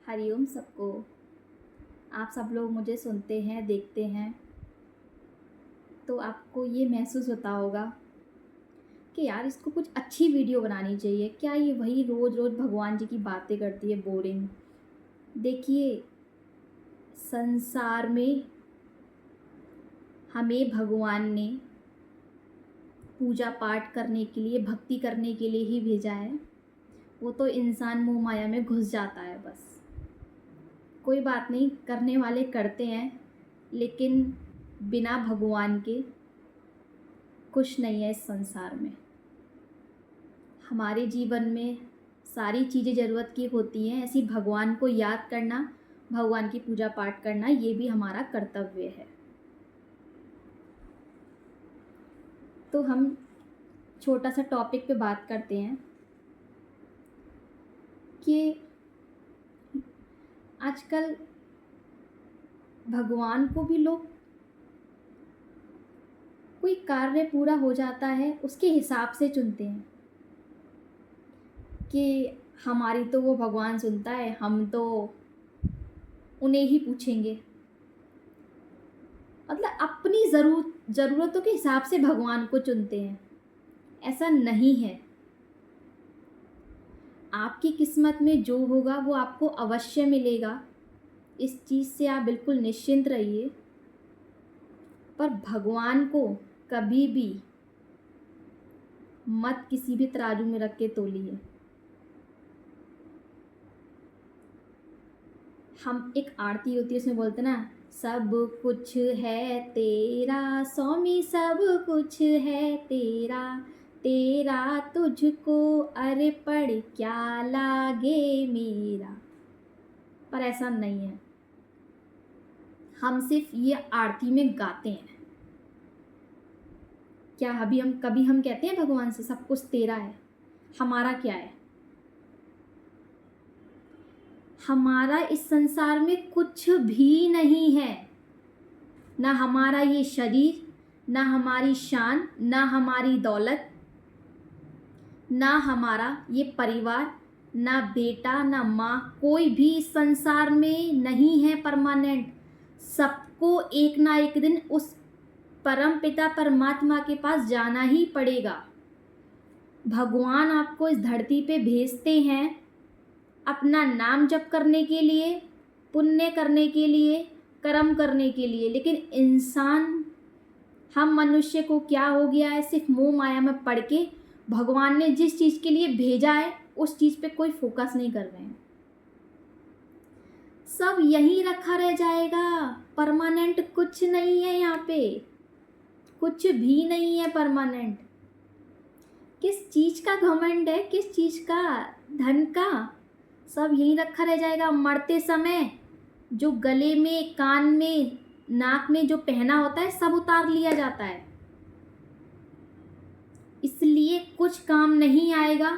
हरिओम सबको। आप सब लोग मुझे सुनते हैं, देखते हैं, तो आपको ये महसूस होता होगा कि यार इसको कुछ अच्छी वीडियो बनानी चाहिए। क्या ये वही रोज़ रोज़ भगवान जी की बातें करती है, बोरिंग। देखिए, संसार में हमें भगवान ने पूजा पाठ करने के लिए, भक्ति करने के लिए ही भेजा है। वो तो इंसान मोह माया में घुस जाता है बस। कोई बात नहीं, करने वाले करते हैं, लेकिन बिना भगवान के कुछ नहीं है इस संसार में। हमारे जीवन में सारी चीज़ें ज़रूरत की होती हैं, ऐसी भगवान को याद करना, भगवान की पूजा पाठ करना, ये भी हमारा कर्तव्य है। तो हम छोटा सा टॉपिक पे बात करते हैं कि आजकल भगवान को भी लोग, कोई कार्य पूरा हो जाता है उसके हिसाब से चुनते हैं कि हमारी तो वो भगवान सुनता है, हम तो उन्हें ही पूछेंगे। मतलब अपनी ज़रूरतों के हिसाब से भगवान को चुनते हैं। ऐसा नहीं है। आपकी किस्मत में जो होगा वो आपको अवश्य मिलेगा, इस चीज़ से आप बिल्कुल निश्चिंत रहिए। पर भगवान को कभी भी मत किसी भी तराजू में रख के तोलिए। हम एक आरती होती है, उसमें बोलते ना, सब कुछ है तेरा स्वामी, सब कुछ है तेरा, तेरा तुझको अर्पण क्या लागे मेरा। पर ऐसा नहीं है। हम सिर्फ ये आरती में गाते हैं। क्या कभी हम कहते हैं भगवान से सब कुछ तेरा है? हमारा क्या है? हमारा इस संसार में कुछ भी नहीं है। ना हमारा ये शरीर, ना हमारी शान, ना हमारी दौलत, ना हमारा ये परिवार, ना बेटा, ना माँ, कोई भी इस संसार में नहीं है परमानेंट। सबको एक ना एक दिन उस परम पिता परमात्मा के पास जाना ही पड़ेगा। भगवान आपको इस धरती पे भेजते हैं अपना नाम जप करने के लिए, पुण्य करने के लिए, कर्म करने के लिए। लेकिन इंसान, हम मनुष्य को क्या हो गया है, सिर्फ मोह माया में पड़ के भगवान ने जिस चीज़ के लिए भेजा है उस चीज़ पे कोई फोकस नहीं कर रहे हैं। सब यहीं रखा रह जाएगा। परमानेंट कुछ नहीं है यहाँ पे, कुछ भी नहीं है परमानेंट। किस चीज़ का घमंड है, किस चीज़ का, धन का? सब यहीं रखा रह जाएगा। मरते समय जो गले में, कान में, नाक में जो पहना होता है सब उतार लिया जाता है। इसलिए कुछ काम नहीं आएगा।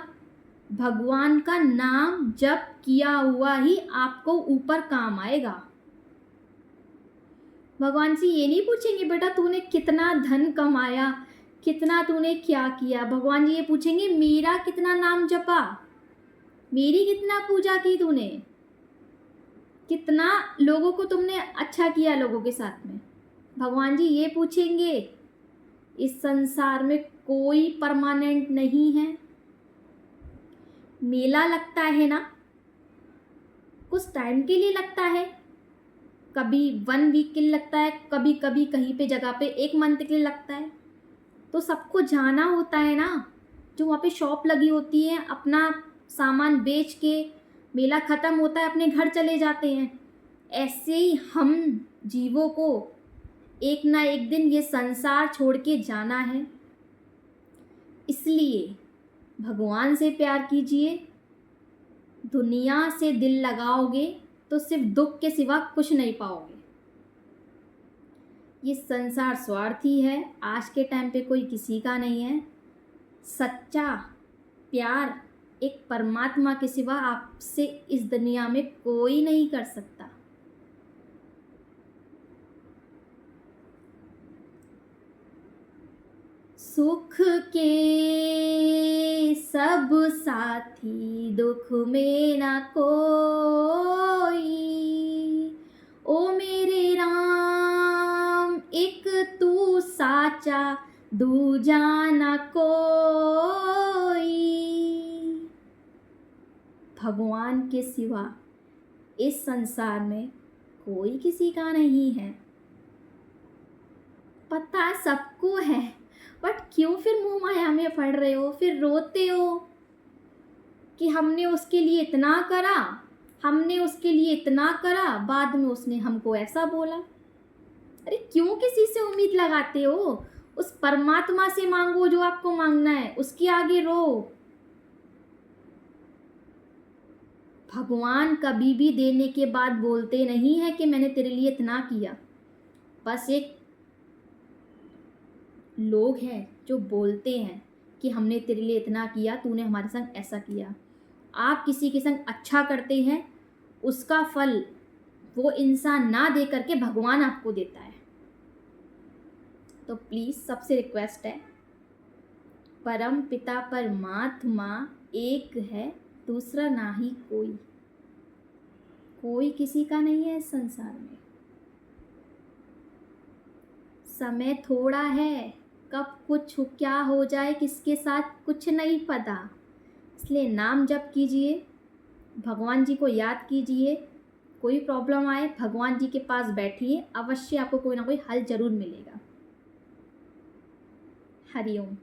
भगवान का नाम जप किया हुआ ही आपको ऊपर काम आएगा। भगवान से ये नहीं पूछेंगे बेटा तूने कितना धन कमाया, कितना तूने क्या किया। भगवान जी ये पूछेंगे मेरा कितना नाम जपा, मेरी कितना पूजा की तूने, कितना लोगों को तुमने अच्छा किया लोगों के साथ में। भगवान जी ये पूछेंगे। इस संसार में कोई परमानेंट नहीं है। मेला लगता है ना, कुछ टाइम के लिए लगता है, कभी 1 वीक के लिए लगता है, कभी कभी कहीं पे जगह पे 1 मंथ के लिए लगता है। तो सबको जाना होता है ना, जो वहाँ पे शॉप लगी होती है, अपना सामान बेच के मेला ख़त्म होता है, अपने घर चले जाते हैं। ऐसे ही हम जीवों को एक ना एक दिन ये संसार छोड़ के जाना है। इसलिए भगवान से प्यार कीजिए। दुनिया से दिल लगाओगे तो सिर्फ दुख के सिवा कुछ नहीं पाओगे। ये संसार स्वार्थी है, आज के टाइम पे कोई किसी का नहीं है। सच्चा प्यार एक परमात्मा के सिवा आपसे इस दुनिया में कोई नहीं कर सकता। सुख के सब साथी, दुख में न कोई, साचा दूजा न कोई। भगवान के सिवा इस संसार में कोई किसी का नहीं है। पता सबको है, बट क्यों फिर मोह माया में पड़ रहे हो, फिर रोते हो कि हमने उसके लिए इतना करा, हमने उसके लिए इतना करा, बाद में उसने हमको ऐसा बोला। अरे क्यों किसी से उम्मीद लगाते हो? उस परमात्मा से मांगो जो आपको मांगना है, उसके आगे रो। भगवान कभी भी देने के बाद बोलते नहीं है कि मैंने तेरे लिए इतना किया। बस एक लोग हैं जो बोलते हैं कि हमने तेरे लिए इतना किया, तूने हमारे संग ऐसा किया। आप किसी के संग अच्छा करते हैं, उसका फल वो इंसान ना दे करके भगवान आपको देता है। तो प्लीज़ सबसे रिक्वेस्ट है, परम पिता परमात्मा एक है, दूसरा ना ही कोई। कोई किसी का नहीं है इस संसार में। समय थोड़ा है, कब कुछ क्या हो जाए किसके साथ कुछ नहीं पता। इसलिए नाम जप कीजिए, भगवान जी को याद कीजिए। कोई प्रॉब्लम आए भगवान जी के पास बैठिए, अवश्य आपको कोई ना कोई हल जरूर मिलेगा। हरिओम।